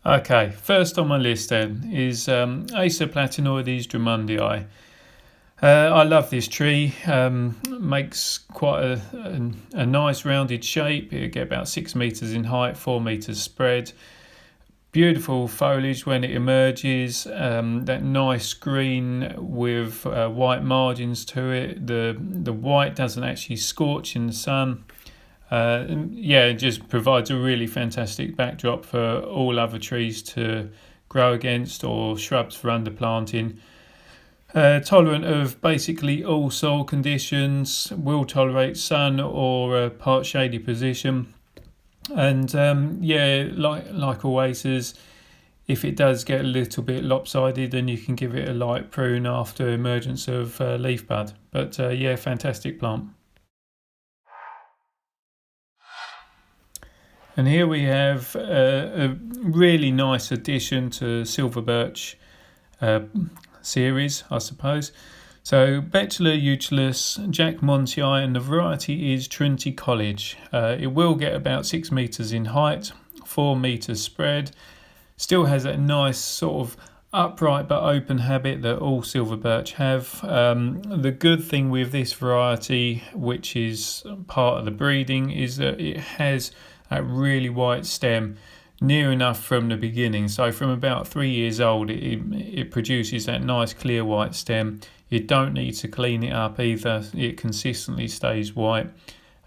Okay, first on my list then is Aesop Latin Drummondii. I love this tree. Makes quite a nice rounded shape. It'll get about 6 meters in height, 4 meters spread. Beautiful foliage when it emerges. That nice green with white margins to it. The white doesn't actually scorch in the sun. It just provides a really fantastic backdrop for all other trees to grow against or shrubs for underplanting. Tolerant of basically all soil conditions, will tolerate sun or a part shady position. And like oasis, if it does get a little bit lopsided, then you can give it a light prune after emergence of leaf bud. But fantastic plant. And here we have a really nice addition to silver birch series, I suppose. So Bachelor Eucalyptus, Jack Montii, and the variety is Trinity College. It will get about 6 meters in height, 4 meters spread. Still has that nice sort of upright but open habit that all silver birch have. The good thing with this variety, which is part of the breeding, is that it has that really white stem near enough from the beginning. So from about 3 years old, it produces that nice clear white stem. You don't need to clean it up either. It consistently stays white.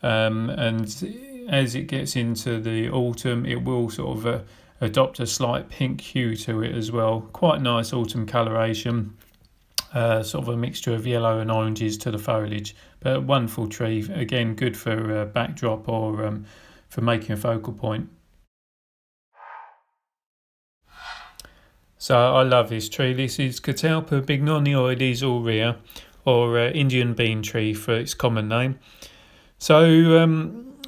And as it gets into the autumn, it will sort of adopt a slight pink hue to it as well. Quite nice autumn coloration. Sort of a mixture of yellow and oranges to the foliage. But a wonderful tree. Again, good for backdrop or for making a focal point. So I love this tree. This is Catalpa bignonioides aurea, or Indian bean tree for its common name. So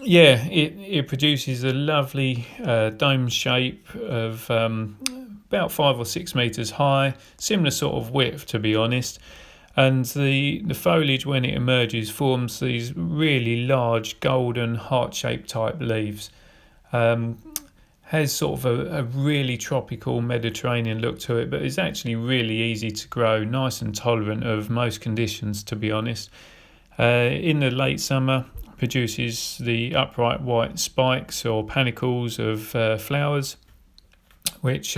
it produces a lovely dome shape of about 5 or 6 meters high, similar sort of width to be honest. And the foliage when it emerges forms these really large golden heart-shaped type leaves. Has sort of a really tropical Mediterranean look to it, but it's actually really easy to grow, nice and tolerant of most conditions to be honest. In the late summer produces the upright white spikes or panicles of flowers, which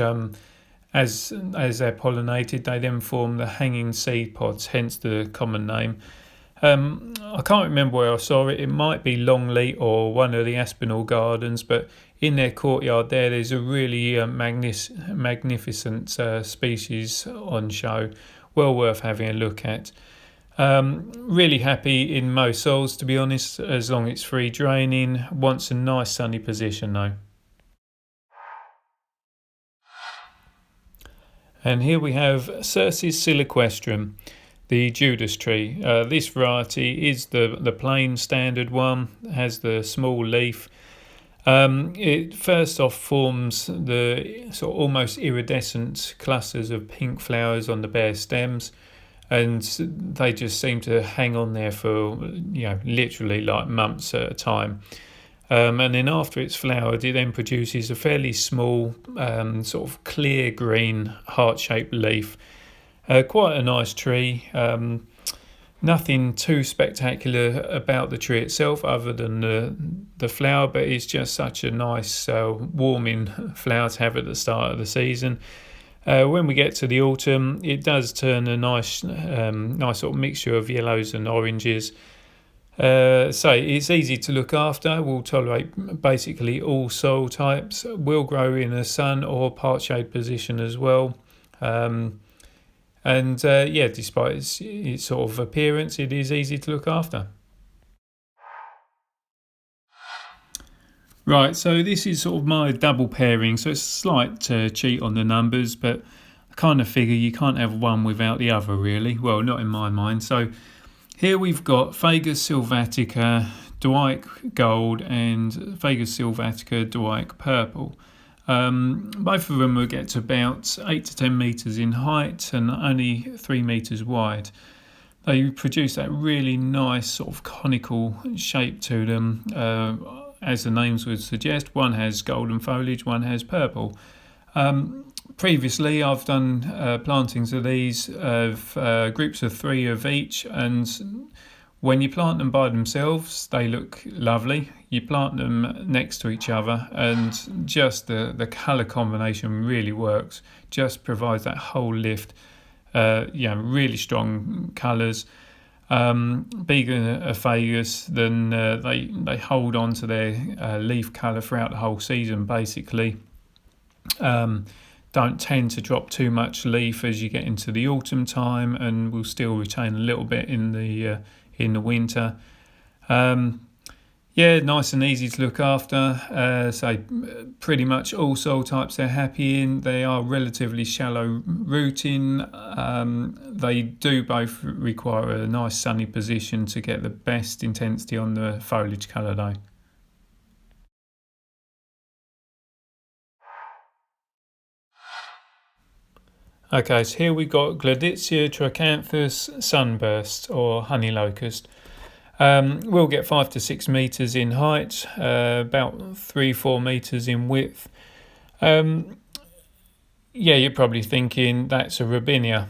as they're pollinated, they then form the hanging seed pods, hence the common name. I can't remember where I saw it. It might be Longleat or one of the Aspinall Gardens, but in their courtyard there's a really magnificent species on show. Well worth having a look at. Really happy in most soils to be honest, as long as it's free draining. Wants a nice sunny position though. And here we have Cercis siliquestrum, the Judas tree. This variety is the plain standard one, has the small leaf. It first off forms the sort of almost iridescent clusters of pink flowers on the bare stems, and they just seem to hang on there for literally like months at a time. And then after it's flowered, it then produces a fairly small sort of clear green heart-shaped leaf. Quite a nice tree. Nothing too spectacular about the tree itself other than the flower, but it's just such a nice warming flower to have at the start of the season. When we get to the autumn, it does turn a nice sort of mixture of yellows and oranges. So it's easy to look after, will tolerate basically all soil types, will grow in a sun or part shade position as well. Despite its sort of appearance, it is easy to look after. Right, so this is sort of my double pairing, so it's a slight cheat on the numbers, but I kind of figure you can't have one without the other really. Well, not in my mind. So here we've got Fagus sylvatica Dwight Gold and Fagus sylvatica Dwight Purple. Both of them will get to about 8 to 10 metres in height and only 3 metres wide. They produce that really nice sort of conical shape to them. As the names would suggest, one has golden foliage, one has purple. Previously, I've done plantings of these of groups of 3 of each, and when you plant them by themselves, they look lovely. You plant them next to each other, and just the colour combination really works. Just provides that whole lift. Really strong colours. Bigger Aphagus, then they hold on to their leaf colour throughout the whole season, basically. Don't tend to drop too much leaf as you get into the autumn time, and will still retain a little bit in the winter. Nice and easy to look after. So pretty much all soil types they're happy in. They are relatively shallow rooting. They do both require a nice sunny position to get the best intensity on the foliage colour though. Okay, so here we got Gladitsia trochanthus sunburst, or honey locust. We'll get 5 to 6 metres in height, about 3-4 metres in width. You're probably thinking that's a Robinia,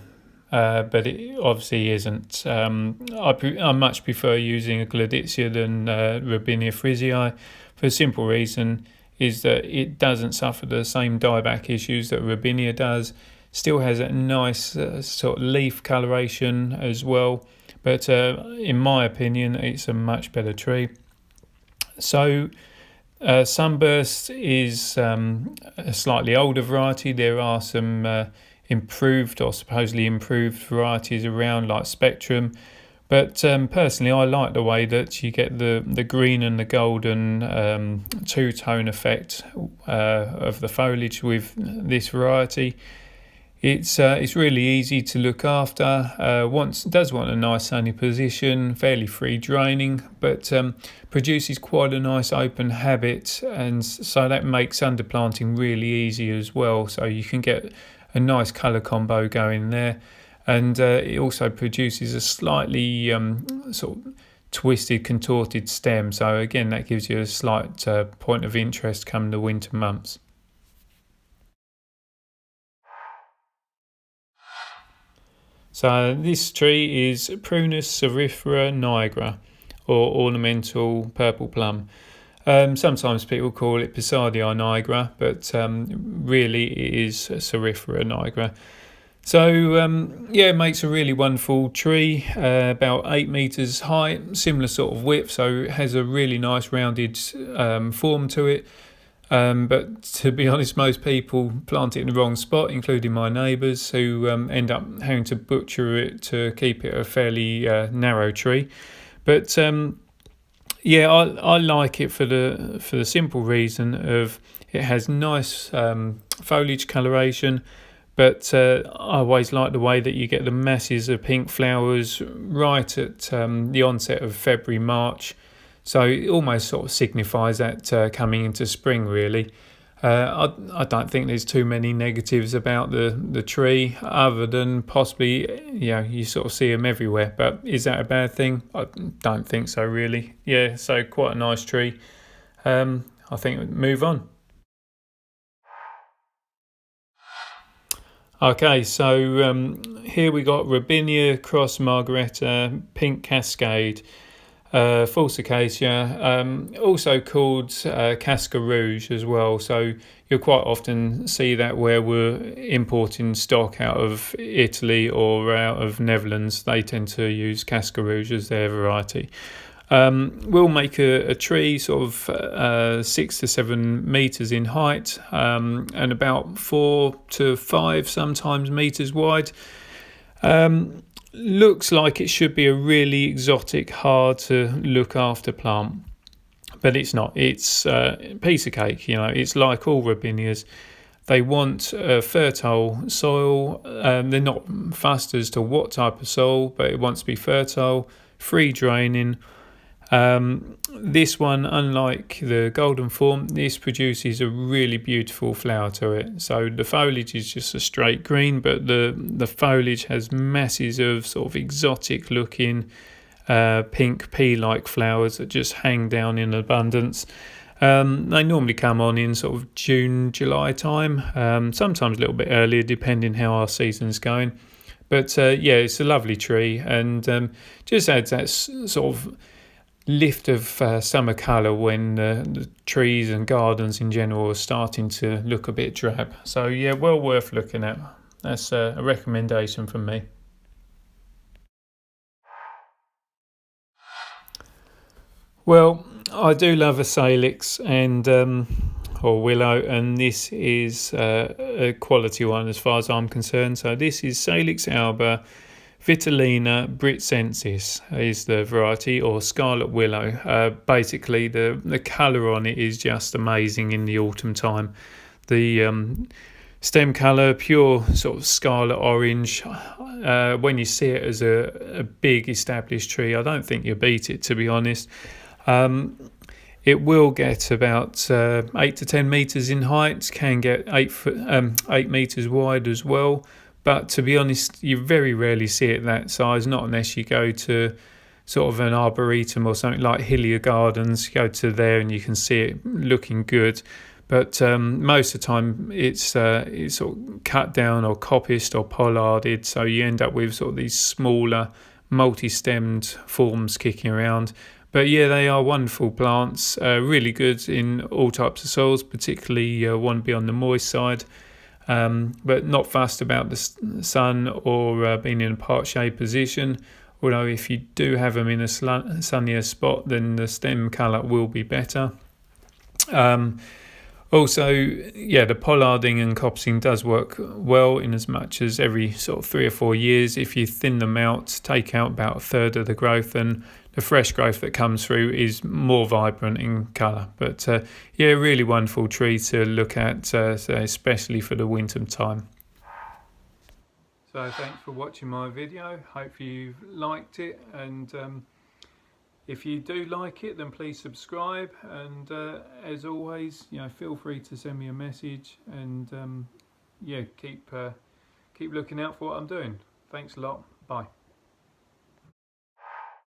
but it obviously isn't. I much prefer using a Gladitsia than Robinia frisii, for a simple reason is that it doesn't suffer the same dieback issues that Robinia does. Still has a nice sort of leaf coloration as well, but in my opinion it's a much better tree. So Sunburst is a slightly older variety. There are some improved or supposedly improved varieties around, like Spectrum, but personally I like the way that you get the green and the golden two-tone effect of the foliage with this variety. It's really easy to look after. Does want a nice sunny position, fairly free draining, but produces quite a nice open habit, and so that makes underplanting really easy as well. So you can get a nice colour combo going there, and it also produces a slightly sort of twisted, contorted stem. So again, that gives you a slight point of interest come the winter months. So this tree is Prunus cerifera nigra, or ornamental purple plum. Sometimes people call it Pisadia nigra, but really it is cerifera nigra. So it makes a really wonderful tree, about 8 metres high, similar sort of width, so it has a really nice rounded form to it. But to be honest, most people plant it in the wrong spot, including my neighbours, who end up having to butcher it to keep it a fairly narrow tree. But I like it for the simple reason of it has nice foliage coloration, but I always like the way that you get the masses of pink flowers right at the onset of February, March. So it almost sort of signifies that coming into spring, really. I don't think there's too many negatives about the tree, other than possibly, you sort of see them everywhere. But is that a bad thing? I don't think so, really. Yeah, so quite a nice tree. I think we'll move on. Okay, so here we got Robinia cross Margaretta pink cascade. False acacia, also called casca rouge as well. So you'll quite often see that where we're importing stock out of Italy or out of Netherlands, they tend to use casca rouge as their variety. We'll make a tree sort of 6 to 7 metres in height, and about 4 to 5 sometimes metres wide. Looks like it should be a really exotic, hard to look after plant, but it's not. It's a piece of cake. It's like all Robinias. They want fertile soil. They're not fussed as to what type of soil, but it wants to be fertile, free draining. This one, unlike the golden form, this produces a really beautiful flower to it. So the foliage is just a straight green, but the foliage has masses of sort of exotic looking pink pea-like flowers that just hang down in abundance. They normally come on in sort of June, July time, sometimes a little bit earlier depending how our season's going. But yeah, it's a lovely tree, and just adds that sort of lift of summer colour when the trees and gardens in general are starting to look a bit drab. So yeah, well worth looking at. That's a recommendation from me. Well, I do love a salix and or willow, and this is a quality one as far as I'm concerned. So this is Salix alba Vitellina britsensis is the variety, or scarlet willow. Basically, the colour on it is just amazing in the autumn time. The stem colour, pure sort of scarlet orange. When you see it as a big established tree, I don't think you beat it, to be honest. It will get about 8 to 10 metres in height, can get 8 metres wide as well. But to be honest, you very rarely see it that size, not unless you go to sort of an arboretum or something like Hillier Gardens. You go to there and you can see it looking good. But most of the time it's sort of cut down or coppiced or pollarded, so you end up with sort of these smaller multi-stemmed forms kicking around. But yeah, they are wonderful plants, really good in all types of soils, particularly want to be on the moist side. But not fussed about the sun or being in a part shade position. Although if you do have them in a sunnier spot, then the stem colour will be better. Also, yeah, the pollarding and coppicing does work well, in as much as every sort of 3 or 4 years, if you thin them out, take out about a third of the growth, and the fresh growth that comes through is more vibrant in colour. But yeah, really wonderful tree to look at, so especially for the winter time. So thanks for watching my video. Hope you've liked it, and if you do like it, then please subscribe, and as always, feel free to send me a message, and yeah, keep looking out for what I'm doing. Thanks a lot. Bye.